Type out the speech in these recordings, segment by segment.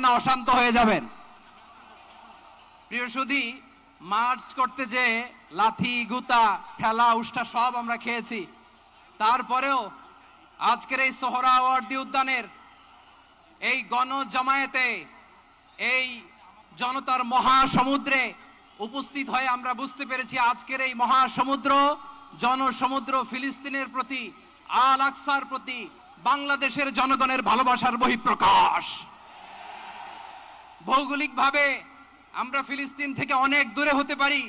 না অশান্ত হয়ে যাবেন? প্রিয় সুধী, মার্চ করতে যে লাথি গুতা ঠেলা উষ্টা সব আমরা খেয়েছি, তারপরেও আজকের এই সোহরাওয়ার্দী উদ্যানের এই গণজামায়াতে, এই জনতার মহাসমুদ্রে উপস্থিত হয়ে আমরা বুঝতে পেরেছি আজকের এই মহাসমুদ্র, জনসমুদ্র ফিলিস্তিনের প্রতি, আল আকসার প্রতি বাংলাদেশের জনগণের ভালোবাসার বহিঃপ্রকাশ। ভৌগোলিকভাবে আমরা ফিলিস্তিন থেকে অনেক দূরে হতে পারি,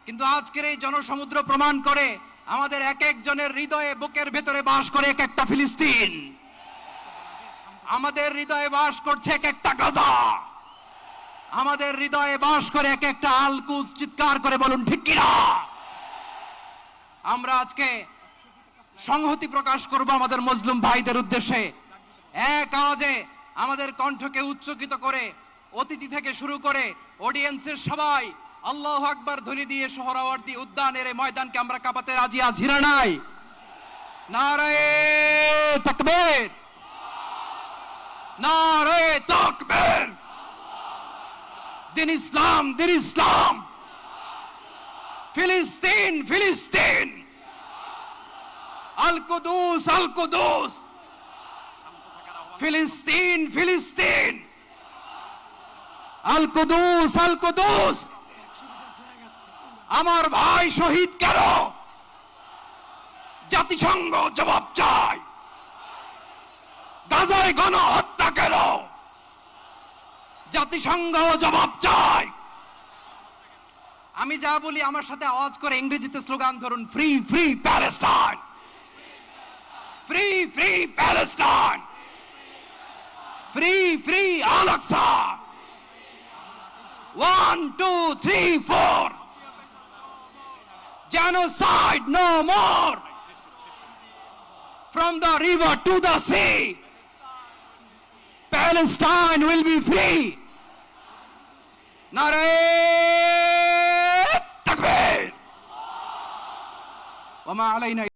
কিন্তু আজকের এই জনসমুদ্র প্রমাণ করে আমাদের এক একজনের হৃদয়ে, বুকের ভেতরে বাস করে এক একটা ফিলিস্তিন। আমাদের হৃদয়ে বাস করছে এক একটা গাজা, আমাদের হৃদয়ে বাস করে এক একটা আল কুদস। চিৎকার করে বলুন ঠিক কিনা? আমরা আজকে সংহতি প্রকাশ করব আমাদের মুসলিম ভাইদের উদ্দেশ্যে। এক আওয়াজে আমাদের কণ্ঠকে উচ্চকিত করে অতিথি থেকে শুরু করে অডিয়েন্সের সবাই আল্লাহু আকবার ধ্বনি দিয়ে সোহরাওয়ার্দী উদ্যানের এই ময়দানকে আমরা কাঁপাতে রাজি আছি না নাই? নারায়ে তাকবীর, নারায়ে তাকবীর। দিন ইসলাম, দিন ইসলাম। ফিলিস্তিন, ফিলিস্তিন। আল কুদুস, আল কুদুস। ফিলিস্তিন, ফিলিস্তিন। আল কুদুস, আল কুদুস। আমার ভাই শহীদ কেন? জাতিসংঘ জবাব চায়। গাজায় গণহত্যা কেন? জাতিসংঘ জবাব চায়। আমি যা বলি আমার সাথে আওয়াজ করে ইংরেজিতে স্লোগান ধরুন, free free Palestine, free free Palestine, free free Al Aqsa. 1 2 3 4, genocide no more. From the river to the sea, Palestine will be free. Naare takbir. Wa ma alayna